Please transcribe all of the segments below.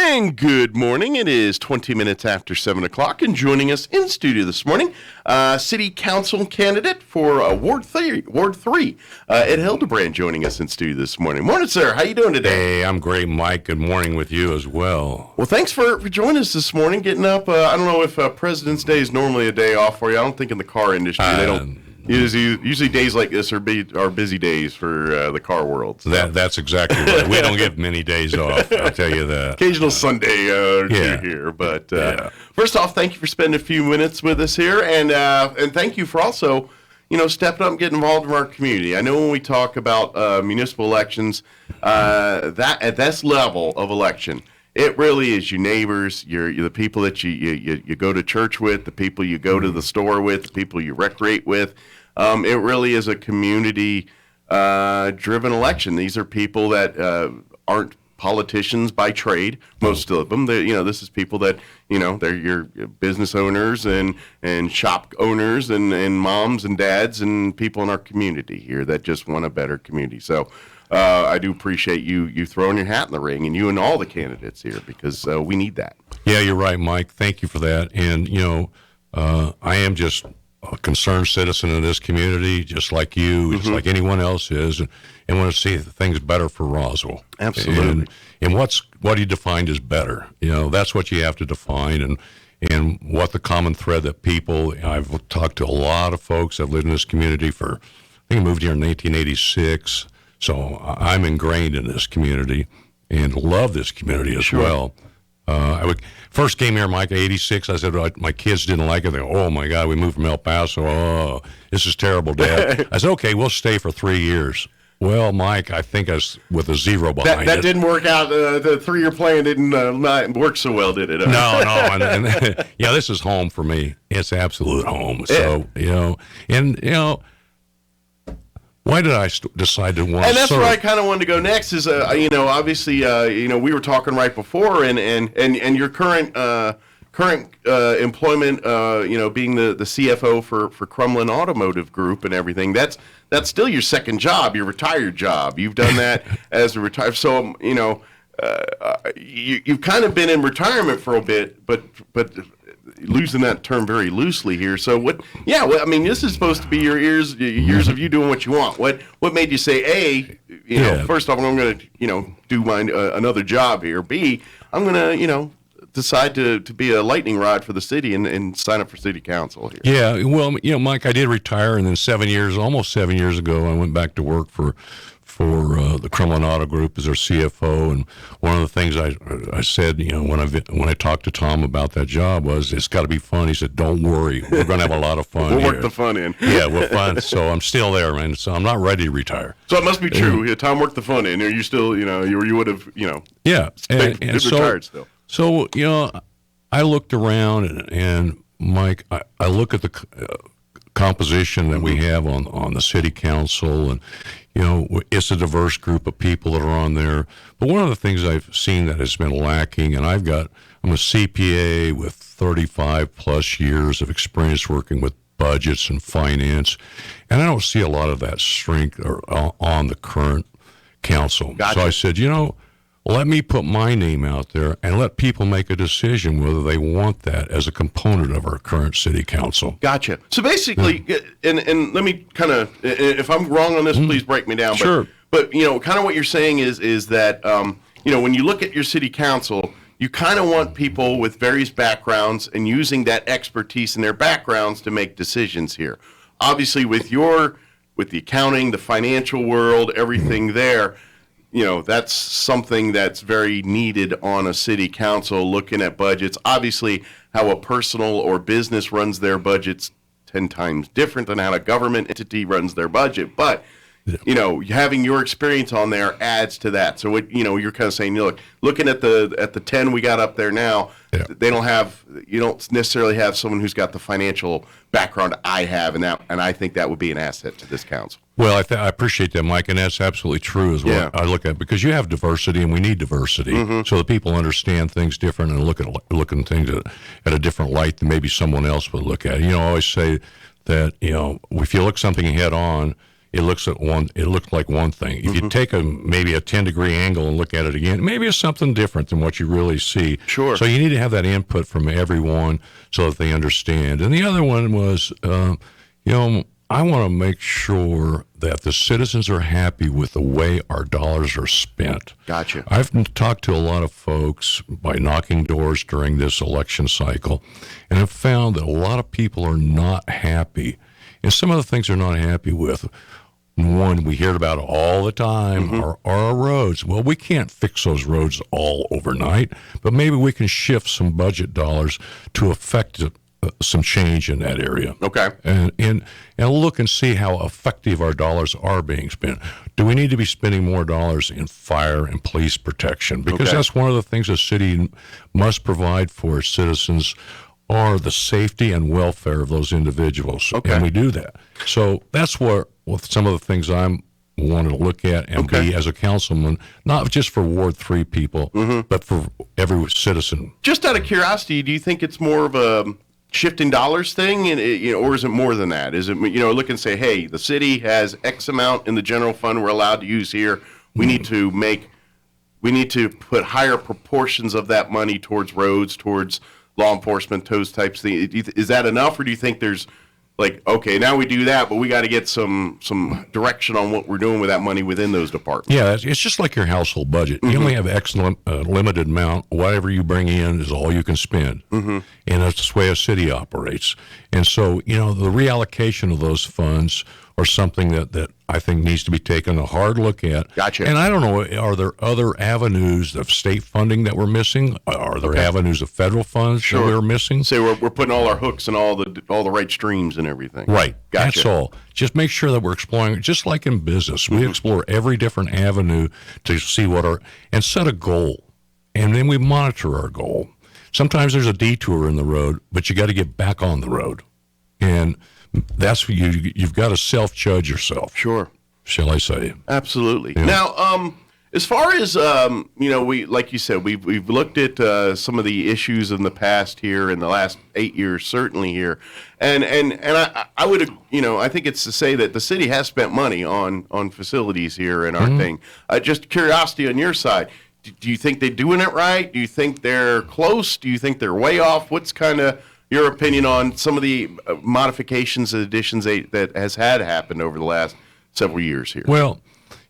And good morning. It is 20 minutes after 7 o'clock, and joining us in studio this morning, City Council candidate for Ward 3, Ed Heldebrand, joining us in studio this morning. Morning, sir. How you doing today? Hey, I'm great, Mike. Good morning with you as well. Well, thanks for joining us this morning, getting up. I don't know if President's Day is normally a day off for you. I don't think in the car industry they don't. Usually days like this are busy days for the car world. So. That's exactly right. We don't get many days off, I'll tell you that. Occasional Sunday or two here. But first off, thank you for spending a few minutes with us here. And thank you for also, stepping up and getting involved in our community. I know when we talk about municipal elections, that at this level of election, it really is your neighbors, you're the people that you go to church with, the people you go to the store with, the people you recreate with. It really is a community-driven election. These are people that aren't politicians by trade, most of them. This is people that, they're your business owners and shop owners and moms and dads and people in our community here that just want a better community. So I do appreciate you throwing your hat in the ring, and you and all the candidates here, because we need that. Yeah, you're right, Mike. Thank you for that. And, I am just a concerned citizen in this community, just like you, just like anyone else is, and want to see things better for Roswell. Absolutely. And what do you define as better? That's what you have to define, and what the common thread that people, I've talked to a lot of folks that lived in this community I think I moved here in 1986. So I'm ingrained in this community and love this community as well. I first came here, Mike, in 86. I said, my kids didn't like it. They go, oh, my God, we moved from El Paso. Oh, this is terrible, Dad. I said, okay, we'll stay for 3 years. Well, Mike, I think I was with a zero behind it. That didn't work out. The 3-year plan didn't not work so well, did it? No. And this is home for me. It's absolute home. So, why did I decide to want to serve? And that's where I kind of wanted to go next is, obviously, we were talking right before, and your current employment, being the CFO for Crumlin Automotive Group and everything, that's still your second job, your retired job. You've done that as a retired, so, you've kind of been in retirement for a bit, but losing that term very loosely here. So this is supposed to be your years of you doing what you want. What made you say, A, first off, I'm going to, do my another job here. B, I'm going to, decide to be a lightning rod for the city and sign up for city council here. Yeah, well, Mike, I did retire, and then almost 7 years ago, I went back to work for the Crumlin Auto Group as their CFO, and one of the things I said, when I talked to Tom about that job was, it's got to be fun. He said, don't worry, we're going to have a lot of fun. We'll work the fun in. Yeah, we're fun. So I'm still there, man. So I'm not ready to retire. So it must be true. Yeah, Tom worked the fun in. Are you still, you would have, yeah, and retired still. So, I looked around, and Mike, I look at the composition that we have on the city council, and it's a diverse group of people that are on there. But one of the things I've seen that has been lacking, and I'm a CPA with 35 plus years of experience working with budgets and finance, and I don't see a lot of that strength on the current council. Gotcha. So I said, let me put my name out there and let people make a decision whether they want that as a component of our current city council. Gotcha. So basically, and let me kind of, if I'm wrong on this, please break me down. Sure. But kind of what you're saying is that, when you look at your city council, you kind of want people with various backgrounds and using that expertise in their backgrounds to make decisions here. Obviously, with the accounting, the financial world, everything there, that's something that's very needed on a city council, looking at budgets. Obviously, how a personal or business runs their budgets 10 times different than how a government entity runs their budget. But, having your experience on there adds to that. So, you're kind of saying, looking at the 10 we got up there now, you don't necessarily have someone who's got the financial background I have, and I think that would be an asset to this council. Well, I appreciate that, Mike, and that's absolutely true as well. Yeah. I look at it because you have diversity, and we need diversity, so that people understand things different and look at things at a different light than maybe someone else would look at it. I always say that if you look something head on, it looks like one thing. If you take maybe a 10-degree angle and look at it again, maybe it's something different than what you really see. Sure. So you need to have that input from everyone so that they understand. And the other one was, I want to make sure that the citizens are happy with the way our dollars are spent. Gotcha. I've talked to a lot of folks by knocking doors during this election cycle, and I've found that a lot of people are not happy. And some of the things they're not happy with, one, we hear about all the time, are our roads. Well, we can't fix those roads all overnight, but maybe we can shift some budget dollars to affect some change in that area. Okay. And look and see how effective our dollars are being spent. Do we need to be spending more dollars in fire and police protection? Because that's one of the things a city must provide for its citizens are the safety and welfare of those individuals. Okay. And we do that. So that's what some of the things I'm wanting to look at and be as a councilman, not just for Ward 3 people, but for every citizen. Just out of curiosity, do you think it's more of a shifting dollars thing, and or is it more than that? Is it, look and say, hey, the city has X amount in the general fund we're allowed to use here. We need to put higher proportions of that money towards roads, towards law enforcement, those types of things. Is that enough, or do you think there's like, okay, now we do that, but we got to get some direction on what we're doing with that money within those departments? Yeah, it's just like your household budget. You only have X limited amount. Whatever you bring in is all you can spend. And that's the way a city operates. And so, the reallocation of those funds are something that I think needs to be taken a hard look at. Gotcha. And I don't know, are there other avenues of state funding that we're missing? Are there avenues of federal funds that we're missing? Say we're putting all our hooks in all the right streams and everything. Right. Gotcha. That's all. Just make sure that we're exploring, just like in business, we explore every different avenue to see and set a goal. And then we monitor our goal. Sometimes there's a detour in the road, but you got to get back on the road. And that's what you've got to self-judge yourself. Sure. Shall I say? Absolutely. Yeah. Now, as far as we, like you said, we've looked at some of the issues in the past here in the last 8 years, certainly here, and I would, I think it's to say that the city has spent money on facilities here and our thing. Just curiosity on your side. Do you think they're doing it right? Do you think they're close? Do you think they're way off? What's kind of your opinion on some of the modifications and additions that has happened over the last several years here? Well,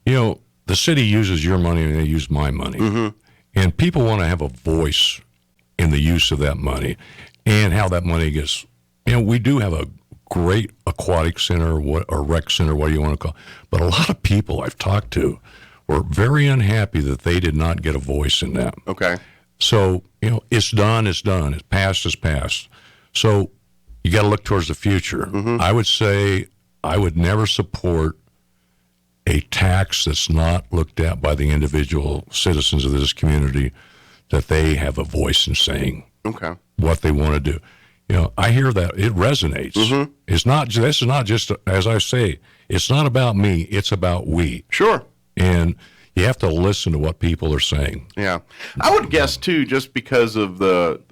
the city uses your money and they use my money. And people want to have a voice in the use of that money and how that money gets. We do have a great aquatic center or rec center, what do you want to call it. But a lot of people I've talked to were very unhappy that they did not get a voice in that. Okay. So, it's done, it's done. It's past, it's past. So you got to look towards the future. I would say I would never support a tax that's not looked at by the individual citizens of this community, that they have a voice in saying what they want to do. I hear that. It resonates. It's not. This is not just, as I say, it's not about me. It's about we. Sure. And you have to listen to what people are saying. Yeah. I would guess, too, just because of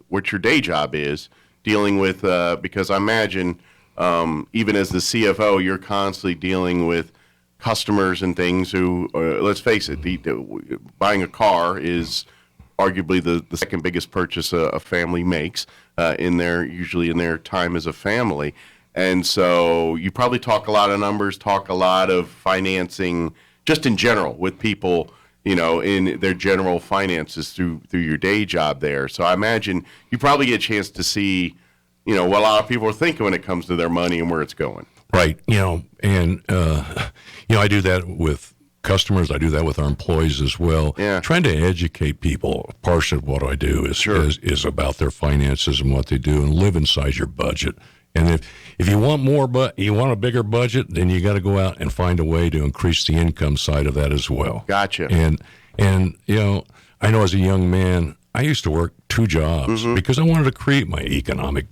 what your day job is, dealing with, because I imagine even as the CFO, you're constantly dealing with customers and things who, let's face it, buying a car is arguably the second biggest purchase a family makes usually in their time as a family. And so you probably talk a lot of numbers, talk a lot of financing, just in general with people, in their general finances through your day job there. So I imagine you probably get a chance to see, what a lot of people are thinking when it comes to their money and where it's going. Right. And I do that with customers. I do that with our employees as well. Yeah. Trying to educate people. Part of what I do is about their finances and what they do, and live inside your budget. And if you want more, but you want a bigger budget, then you got to go out and find a way to increase the income side of that as well. Gotcha. And I know as a young man, I used to work 2 jobs because I wanted to create my economic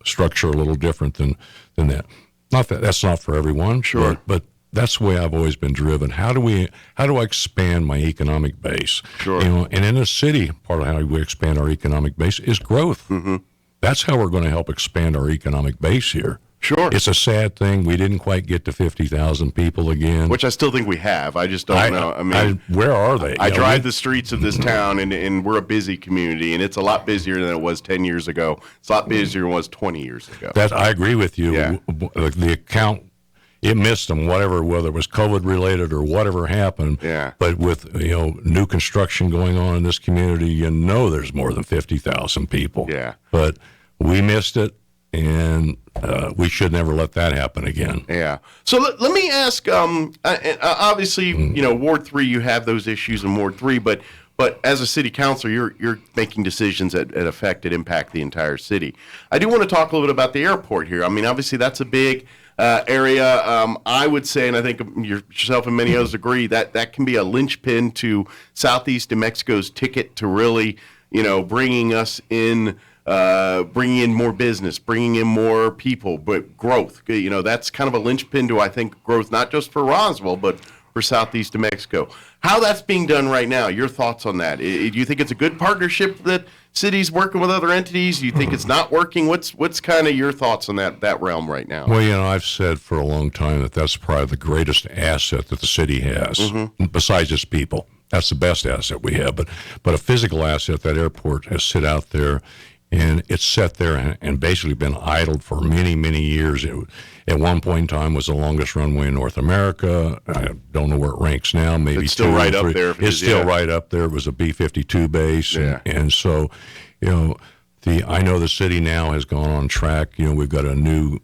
structure a little different than that. Not that that's not for everyone, but that's the way I've always been driven. How do I expand my economic base? Sure. And in a city, part of how we expand our economic base is growth. That's how we're going to help expand our economic base here. Sure. It's a sad thing. We didn't quite get to 50,000 people again. Which I still think we have. I just don't know. I mean, where are they? I drive the streets of this town, and we're a busy community, and it's a lot busier than it was 10 years ago. It's a lot busier than it was 20 years ago. I agree with you. Yeah. The account, it missed them, whether it was COVID related or whatever happened. Yeah. But with new construction going on in this community, there's more than 50,000 people. Yeah. But we missed it, and we should never let that happen again. Yeah. So let me ask. Obviously, Ward 3, you have those issues in Ward 3, but as a city councilor, you're making decisions that impact the entire city. I do want to talk a little bit about the airport here. I mean, obviously, that's a big area. I would say, and I think yourself and many others agree, that can be a linchpin to Southeast New Mexico's ticket to really, bringing us in. Bringing in more business, bringing in more people, but growth. That's kind of a linchpin to, I think, growth, not just for Roswell, but for Southeast New Mexico. How that's being done right now, your thoughts on that? Do you think it's a good partnership that cities working with other entities? Do you think it's not working? What's kind of your thoughts on that realm right now? Well, I've said for a long time that that's probably the greatest asset that the city has, besides its people. That's the best asset we have. But a physical asset, that airport has sit out there. And it's sat there and basically been idled for many, many years. It, at one point in time, was the longest runway in North America. I don't know where it ranks now. Maybe it's still right up there. It's still right up there. It was a B-52 base. Yeah. And so, I know the city now has gone on track. We've got a new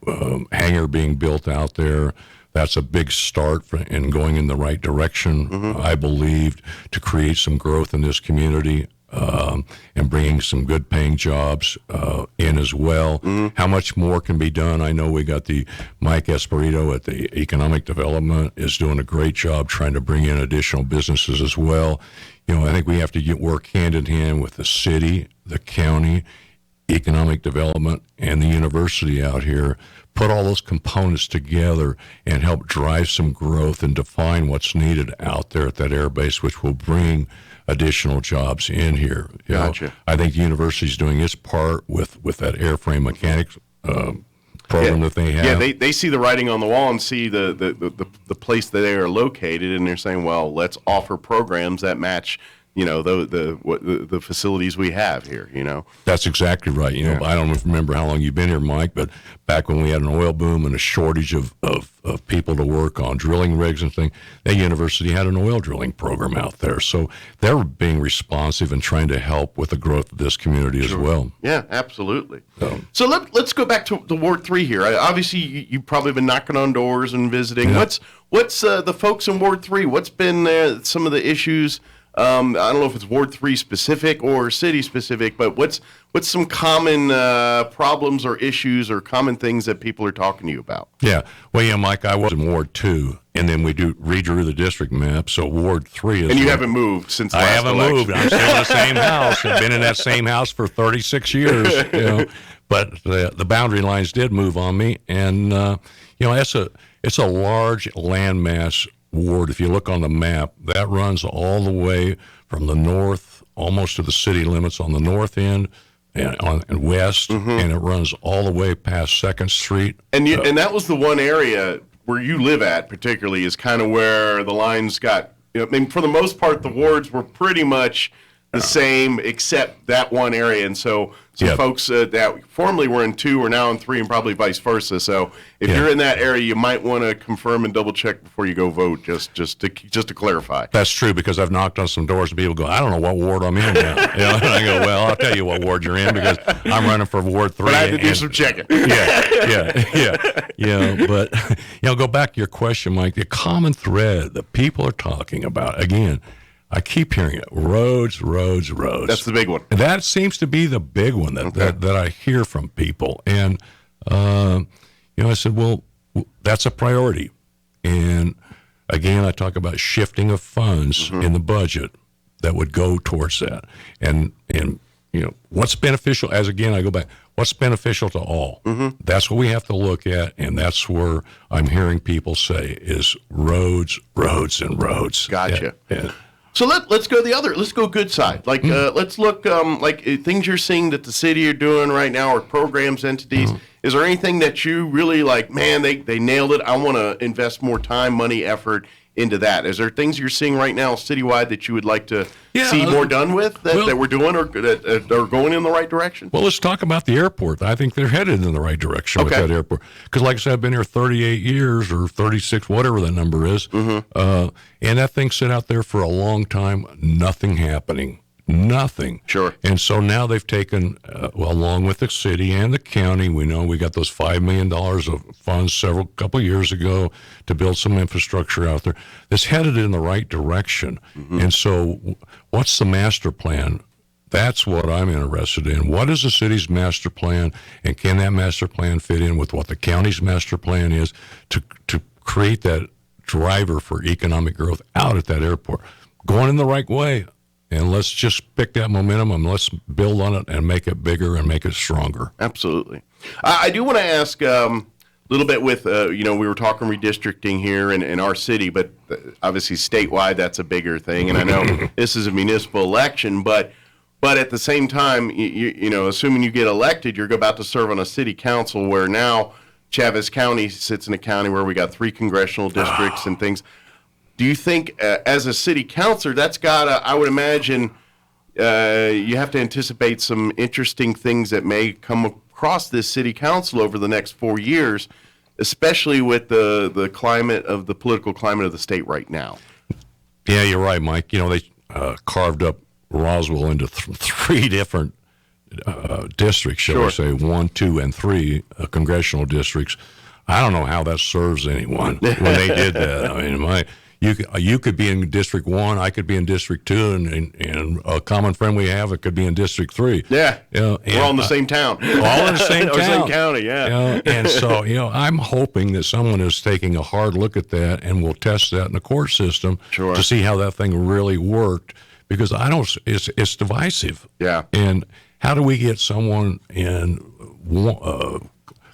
hangar being built out there. That's a big start in going in the right direction, I believe, to create some growth in this community. And bringing some good paying jobs in as well. How much more can be done? I know we got the Mike Esperito at the Economic Development is doing a great job trying to bring in additional businesses as well. I think we have to work hand in hand with the city, the county, economic development, and the university out here. Put all those components together and help drive some growth and define what's needed out there at that airbase, which will bring additional jobs in here. Gotcha. I think the university's doing its part with that airframe mechanics program that they have. Yeah, they see the writing on the wall and see the place that they are located, and they're saying, well, let's offer programs that match the facilities we have here. That's exactly right. I don't remember how long you've been here, Mike, but back when we had an oil boom and a shortage of people to work on drilling rigs and things, that university had an oil drilling program out there. So they're being responsive and trying to help with the growth of this community as well. Yeah, absolutely. So let's go back to Ward 3 here. Obviously, you've probably been knocking on doors and visiting. Yeah. What's the folks in Ward 3? What's been some of the issues? I don't know if it's Ward 3 specific or city specific, but what's some common problems or issues or common things that people are talking to you about? Yeah. Well, Mike, I was in Ward 2, and then we redrew the district map, so Ward 3 is... And you haven't moved since the last election. I haven't moved. I'm still in the same house. I've been in that same house for 36 years. But the boundary lines did move on me, and it's a large landmass ward. If you look on the map, that runs all the way from the north, almost to the city limits on the north end and west, and it runs all the way past 2nd Street. And that was the one area where you live at, particularly, is kind of where the lines got. I mean, for the most part, the wards were pretty much the same, except that one area, and so folks that formerly were in 2 are now in 3, and probably vice versa. So if you're in that area, you might want to confirm and double check before you go vote, just to clarify. That's true, because I've knocked on some doors and people go, I don't know what ward I'm in now. And I go, well, I'll tell you what ward you're in, because I'm running for Ward 3. But I had to do some checking. But go back to your question, Mike. The common thread that people are talking about, again, I keep hearing it. Roads. That's the big one. And that seems to be the big one that I hear from people. And, I said, well, that's a priority. And again, I talk about shifting of funds in the budget that would go towards that. And what's beneficial, as again, I go back, what's beneficial to all? That's what we have to look at. And that's where I'm hearing people say is roads, and roads. Gotcha. So let's go let's go good side. Let's look like things you're seeing that the city are doing right now, or programs, entities. Is there anything that you really like, man, they nailed it, I want to invest more time, money, effort into that? Is there things you're seeing right now citywide that you would like to see more done with that we're doing or that are going in the right direction? Well, let's talk about the airport. I think they're headed in the right direction with that airport. Because like I said, I've been here 38 years or 36, whatever the number is. And that thing sat out there for a long time, nothing happening. Nothing. Sure. And so now they've taken, along with the city and the county, we know we got those $5 million of funds couple of years ago to build some infrastructure out there. That's headed in the right direction. And so what's the master plan? That's what I'm interested in. What is the city's master plan, and can that master plan fit in with what the county's master plan is to create that driver for economic growth out at that airport? Going in the right way. And let's just pick that momentum and let's build on it and make it bigger and make it stronger. Absolutely. I do want to ask a little bit with, we were talking redistricting here in our city, but obviously statewide, that's a bigger thing. And I know this is a municipal election, but at the same time, assuming you get elected, you're about to serve on a city council where now Chaves County sits in a county where we got 3 congressional districts and things. Do you think, as a city councilor, that's got to, I would imagine, you have to anticipate some interesting things that may come across this city council over the next 4 years, especially with the climate of the political climate of the state right now? Yeah, you're right, Mike. They carved up Roswell into 3 different districts, shall we say, 1, 2, and 3 congressional districts. I don't know how that serves anyone when they did that. I mean, you could be in District 1, I could be in District 2, and a common friend we have, it could be in District 3. Yeah, we're all in the same town. All in the same town. Or same county, yeah. And so, I'm hoping that someone is taking a hard look at that and will test that in the court system to see how that thing really worked, because it's divisive. Yeah. And how do we get someone in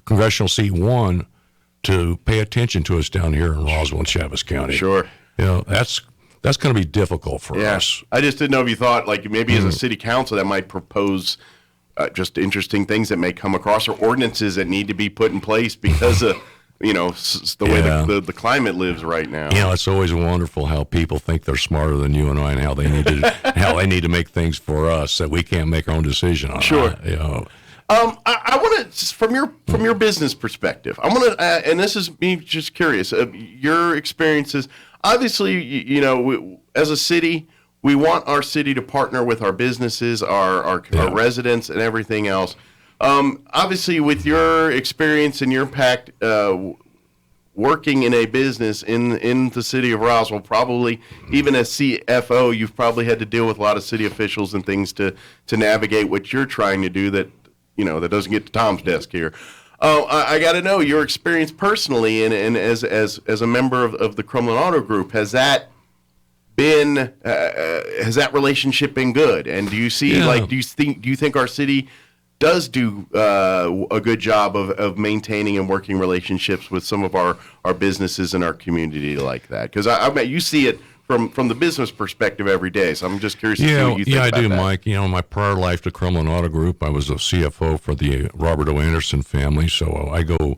Congressional Seat 1 to pay attention to us down here in Roswell and Chaves County? Sure. That's going to be difficult for us. I just didn't know if you thought, like, maybe as a city council that might propose just interesting things that may come across, or ordinances that need to be put in place because of, the way the climate lives right now. It's always wonderful how people think they're smarter than you and I, and how they need to make things for us that we can't make our own decision on. Sure. I want to, from your business perspective, I want to, and this is me just curious, your experiences. Obviously, as a city, we want our city to partner with our businesses, our residents, and everything else. Obviously, with your experience and your impact working in a business in the city of Roswell, probably even as CFO, you've probably had to deal with a lot of city officials and things to navigate what you're trying to do that doesn't get to Tom's desk here. I got to know your experience personally, and as a member of the Crumlin Auto Group, has that relationship been good? And do you see do you think our city does do a good job of maintaining and working relationships with some of our businesses in our community like that? Because I bet you see it from the business perspective every day. So I'm just curious to see what you think about that. Yeah, I do, Mike. In my prior life to Crumlin Auto Group, I was a CFO for the Robert O. Anderson family. So I go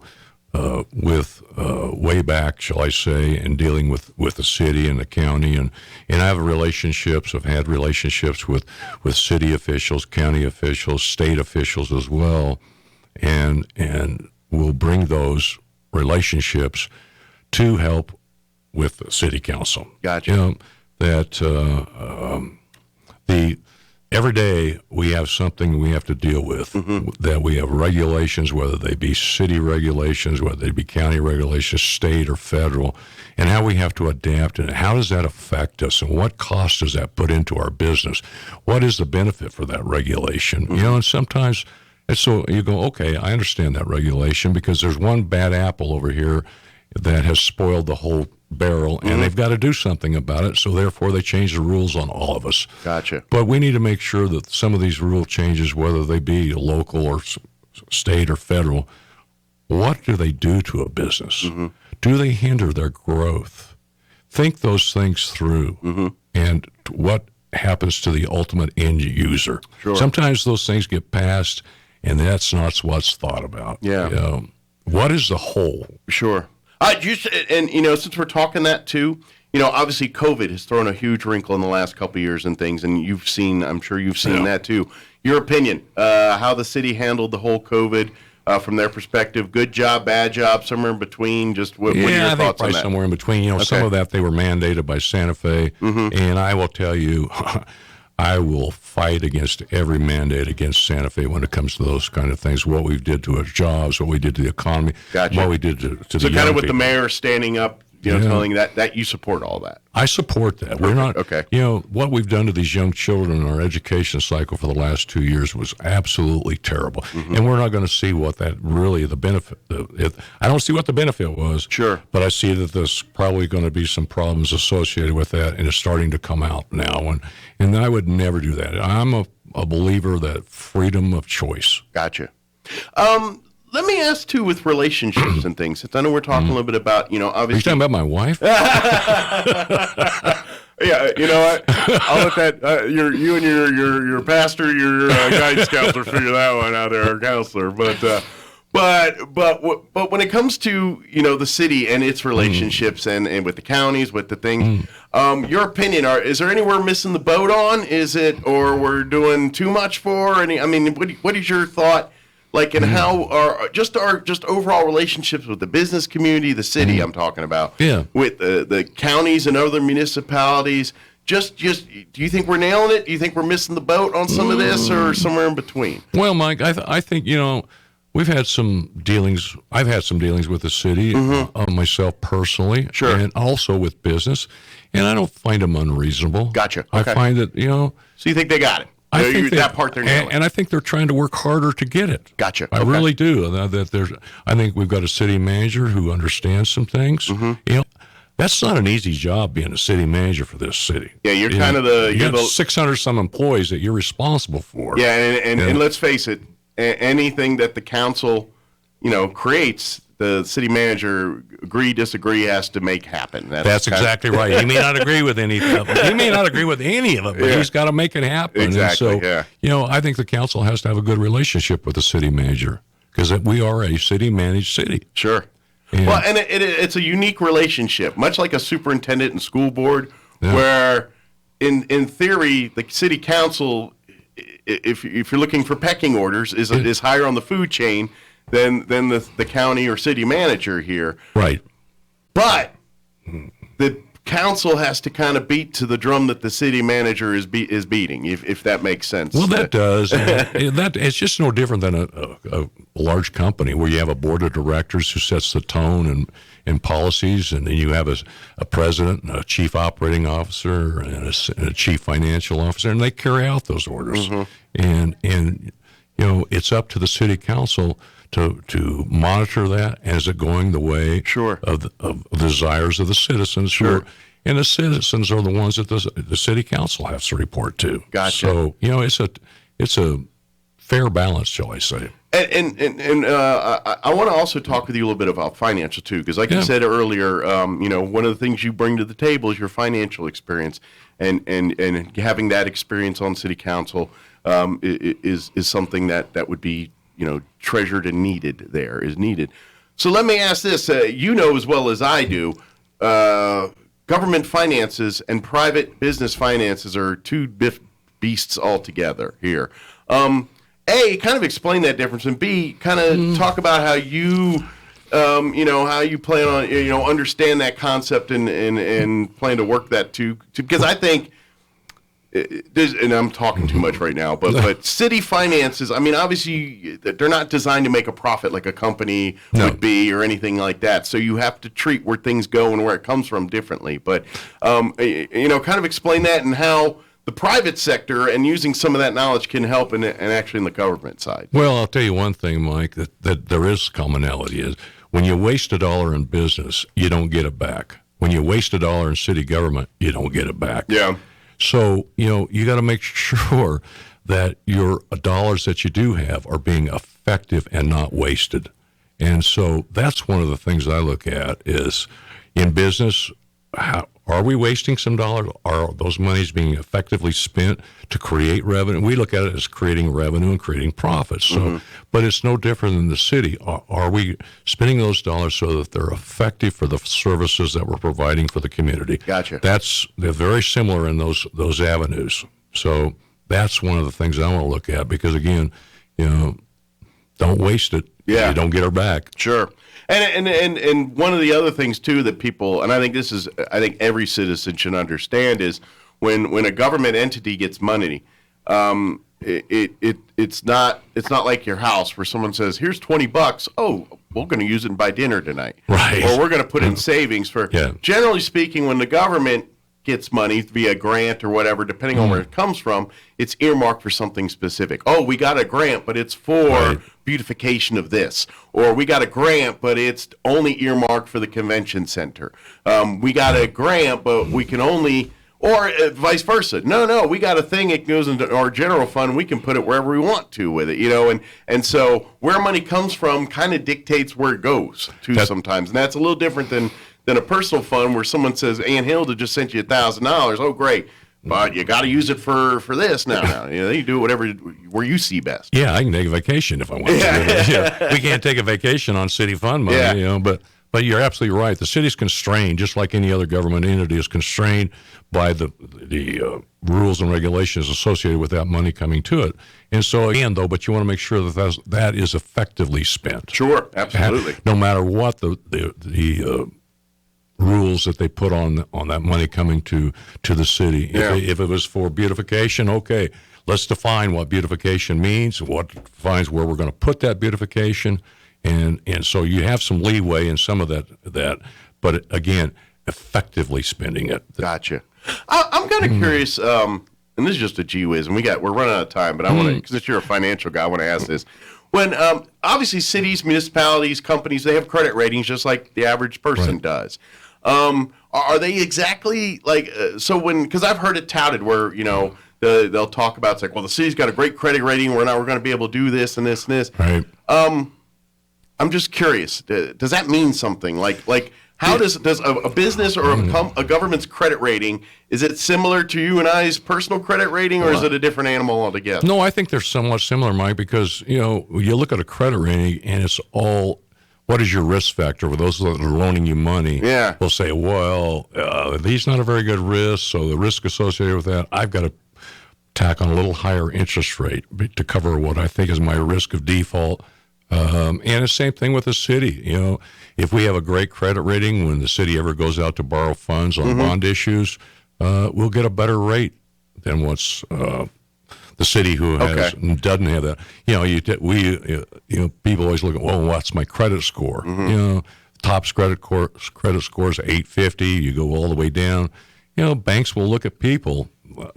with way back, shall I say, in dealing with the city and the county. And I have I've had relationships with city officials, county officials, state officials as well. And we'll bring those relationships to help with the city council. Gotcha. Every day we have something we have to deal with, that we have regulations, whether they be city regulations, whether they be county regulations, state or federal, and how we have to adapt, and how does that affect us, and what cost does that put into our business? What is the benefit for that regulation? And sometimes so you go, okay, I understand that regulation because there's one bad apple over here that has spoiled the whole barrel, and they've got to do something about it, so therefore they change the rules on all of us. Gotcha. But we need to make sure that some of these rule changes, whether they be local or state or federal, what do they do to a business? Do they hinder their growth? Think those things through, and what happens to the ultimate end user. Sure. Sometimes those things get passed, and that's not what's thought about. Yeah. You know, what is the whole? Sure. And since we're talking that too, obviously COVID has thrown a huge wrinkle in the last couple of years and things, and I'm sure you've seen that too. Your opinion, how the city handled the whole COVID from their perspective, good job, bad job, somewhere in between, just what are your I think thoughts on probably that? somewhere in between. Some of that they were mandated by Santa Fe, and I will tell you, I will fight against every mandate against Santa Fe when it comes to those kind of things. What we did to our jobs, what we did to the economy, Gotcha. what we did to the So young kind of with the people. mayor standing up, telling that you support all that. I support that. We're not, Okay. What we've done to these young children in our education cycle for the last 2 years was absolutely terrible. And we're not going to see what that really, the benefit, I don't see what the benefit was. Sure. But I see that there's probably going to be some problems associated with that, and it's starting to come out now. And I would never do that. I'm a believer that freedom of choice. Gotcha. Let me ask too, with relationships and things. Since I know we're talking a little bit about, Are you obviously. talking about my wife? Yeah, you know what? I'll let that you and your pastor, your guidance counselor figure that one out there, or counselor. But when it comes to the city and its relationships and with the counties, with the things, your opinion is there anywhere we're missing the boat on? Is it, or we're doing too much for any? I mean, what is your thought? Like, and how our overall relationships with the business community, the city I'm talking about, with the counties and other municipalities, just do you think we're nailing it? Do you think we're missing the boat on some of this, or somewhere in between? Well, Mike, I think, we've had some dealings. I've had some dealings with the city, myself personally, Sure. and also with business, and I don't find them unreasonable. Gotcha. I Okay. find that, So you think they got it? I think that part they're nailing. and I think they're trying to work harder to get it. Gotcha. I Okay. really do. I think we've got a city manager who understands some things. That's not an easy job being a city manager for this city. Yeah, you're kind of the you got 600 some employees that you're responsible for. Yeah, and let's face it, anything that the council, creates, the city manager, disagree, has to make happen. That's exactly right. He may not agree with any of it. He may not agree with any of it, but he's got to make it happen. Exactly. And so, I think the council has to have a good relationship with the city manager because we are a city-managed city. Sure. Yeah. Well, and it's a unique relationship, much like a superintendent and school board, where in theory the city council, if you're looking for pecking orders, is higher on the food chain than the county or city manager here. Right. But the council has to kind of beat to the drum that the city manager is beating, if that makes sense. Well, that does. It's just no different than a large company where you have a board of directors who sets the tone and policies, and then you have a president, and a chief operating officer, and a chief financial officer, and they carry out those orders. And it's up to the city council to monitor that. And is it going the way of the desires of the citizens? Sure. And the citizens are the ones that the city council has to report to. Gotcha. So it's a fair balance, shall I say? And I want to also talk with you a little bit about financial too, because like you said earlier, one of the things you bring to the table is your financial experience, and having that experience on city council is something that would be treasured and needed. So let me ask this: as well as I do, government finances and private business finances are two beasts altogether here. A, kind of explain that difference, and B, kind of talk about how you, how you plan on, understand that concept and plan to work that too. Because I think, and I'm talking too much right now, but city finances, I mean, obviously, they're not designed to make a profit like a company would be or anything like that. So you have to treat where things go and where it comes from differently. But, kind of explain that and how the private sector and using some of that knowledge can help and actually in the government side. Well, I'll tell you one thing, Mike, that there is commonality is when you waste $1 in business, you don't get it back. When you waste $1 in city government, you don't get it back. Yeah. So, you got to make sure that your dollars that you do have are being effective and not wasted. And so that's one of the things I look at is in business, Are we wasting some dollars? Are those monies being effectively spent to create revenue? We look at it as creating revenue and creating profits. So, but it's no different than the city. Are we spending those dollars so that they're effective for the services that we're providing for the community? Gotcha. They're very similar in those avenues. So that's one of the things I want to look at because, again, don't waste it. Yeah. You don't get her back. Sure. And one of the other things too that people, and I think every citizen should understand is when a government entity gets money, it's not like your house where someone says, "Here's $20. Oh, we're going to use it and buy dinner tonight." Right. Or we're going to put in savings for. Yeah. Generally speaking, when the government gets money via grant or whatever, depending on where it comes from, it's earmarked for something specific. Oh, we got a grant, but it's for beautification of this. Or we got a grant, but it's only earmarked for the convention center. We got a grant, but we can only, or vice versa. No, we got a thing, it goes into our general fund, we can put it wherever we want to with it, and so where money comes from kind of dictates where it goes to sometimes. And that's a little different than a personal fund where someone says, Aunt Hilda just sent you $1,000. Oh, great. But you got to use it for this now. You do it where you see best. Yeah, I can take a vacation if I want to. We can't take a vacation on city fund money, but you're absolutely right. The city's constrained, just like any other government entity is constrained by the rules and regulations associated with that money coming to it. And so, again, but you want to make sure that is effectively spent. Sure, absolutely. No matter what the rules that they put on that money coming to the city. Yeah. If it was for beautification, okay, let's define what beautification means, what defines where we're going to put that beautification, and so you have some leeway in some of that, but again, effectively spending it. Gotcha. I'm kind of curious, and this is just a gee whiz, and we're running out of time, but I want to, because you're a financial guy, I want to ask this. When obviously cities, municipalities, companies, they have credit ratings just like the average person does. Are they exactly like because I've heard it touted where they'll talk about, it's like, well, the city's got a great credit rating, we're going to be able to do this and this and this. Right. I'm just curious, does that mean something? Like how does a business or a government's credit rating, is it similar to you and I's personal credit rating, or is it a different animal altogether? No, I think they're somewhat similar, Mike, because you look at a credit rating and it's all, what is your risk factor? For those that are loaning you money, will say, well, he's not a very good risk, so the risk associated with that, I've got to tack on a little higher interest rate to cover what I think is my risk of default. And the same thing with the city. If we have a great credit rating, when the city ever goes out to borrow funds on bond issues, we'll get a better rate than what's the city who doesn't have that. People always look at, well, what's my credit score? Top's credit score is 850. You go all the way down. Banks will look at people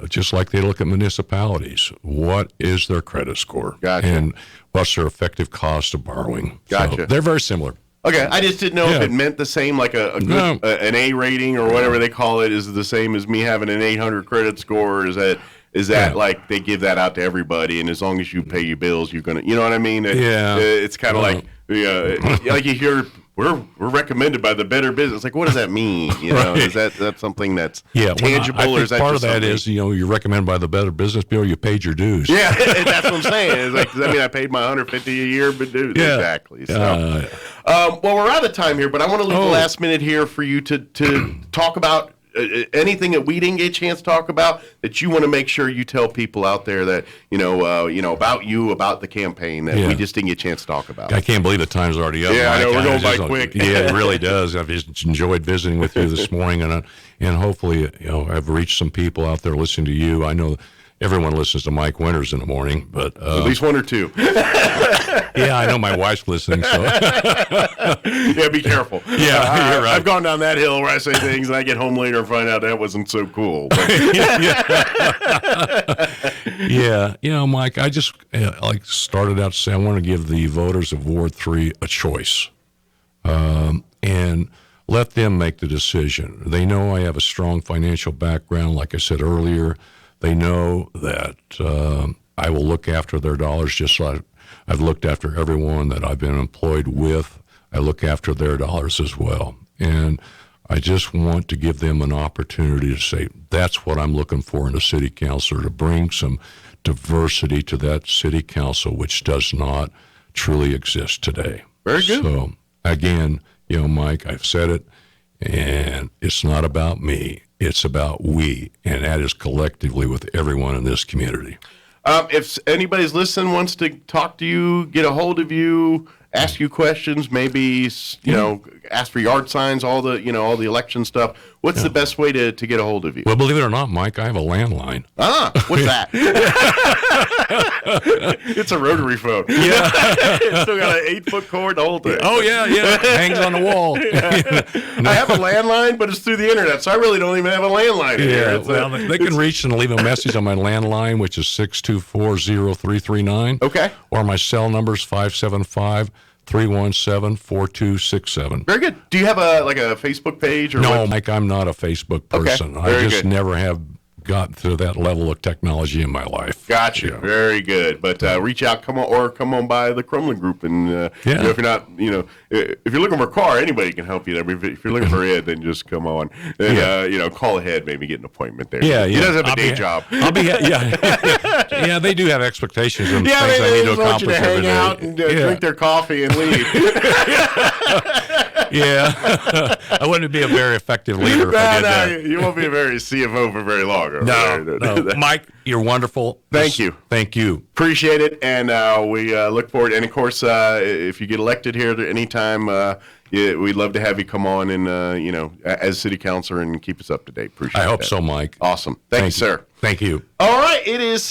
just like they look at municipalities. What is their credit score? Gotcha. And what's their effective cost of borrowing? Gotcha. So they're very similar. Okay, I just didn't know if it meant the same, like a good, an A rating or whatever they call it, is the same as me having an 800 credit score. Is that like they give that out to everybody, and as long as you pay your bills, you're gonna, you know what I mean? It's kind of like you hear we're recommended by the Better Business. Like, what does that mean? Is that something that's tangible, I think or is that part just of that something? is you're recommended by the Better Business Bureau. You paid your dues. Yeah, that's what I'm saying. It's like, does that mean I paid my $150 a year? But dude, exactly. So, well, we're out of time here, but I want to leave the last minute here for you to talk about anything that we didn't get a chance to talk about that you want to make sure you tell people out there that about you, about the campaign that we just didn't get a chance to talk about. I can't believe the time's already up. Yeah, Mike. I know, we're going by quick. Yeah, it really does. I've just enjoyed visiting with you this morning, and hopefully I've reached some people out there listening to you. I know everyone listens to Mike Winters in the morning, but at least one or two. Yeah, I know my wife's listening. So yeah, be careful. Yeah, you're right. I've gone down that hill where I say things and I get home later and find out that wasn't so cool. Yeah, Mike, I just started out to say I want to give the voters of Ward 3 a choice, and let them make the decision. They know I have a strong financial background, like I said earlier. They know that I will look after their dollars just like I've looked after everyone that I've been employed with. I look after their dollars as well. And I just want to give them an opportunity to say, that's what I'm looking for in a city councilor, to bring some diversity to that city council, which does not truly exist today. Very good. So, again, Mike, I've said it, and it's not about me. It's about we, and that is collectively with everyone in this community. If anybody's listening, wants to talk to you, get a hold of you, ask you questions, maybe, ask for yard signs, all the election stuff, what's the best way to get a hold of you? Well, believe it or not, Mike, I have a landline. What's that? It's a rotary phone. Yeah. It's still got an 8-foot cord, the whole thing. Oh, yeah. Hangs on the wall. I have a landline, but it's through the internet, so I really don't even have a landline in here. They can reach and leave a message on my landline, which is 624-0339. Okay. Or my cell number is 575-317-4267. Very good. Do you have a Facebook page? Or No, what? Mike, I'm not a Facebook person. Okay. Very I just good. never have gotten to that level of technology in my life. Gotcha. Yeah. Very good. But reach out, come on by the Crumlin Group, and if you're not, if you're looking for a car, anybody can help you there. If you're looking for Ed, then just come on and call ahead, maybe get an appointment there. Yeah, He does have a day job. I'll be yeah. They do have expectations and things I they need to just want you accomplish to every hang day. out and drink their coffee and leave. Yeah, I wouldn't be a very effective leader if I did that. You won't be a very CFO for very long. No. Mike, you're wonderful. Thank you. Appreciate it, and we look forward. And of course, if you get elected here at any time, we'd love to have you come on and as city councilor and keep us up to date. Appreciate it. I hope so, Mike. Awesome. Thank you, sir. Thank you. All right, it is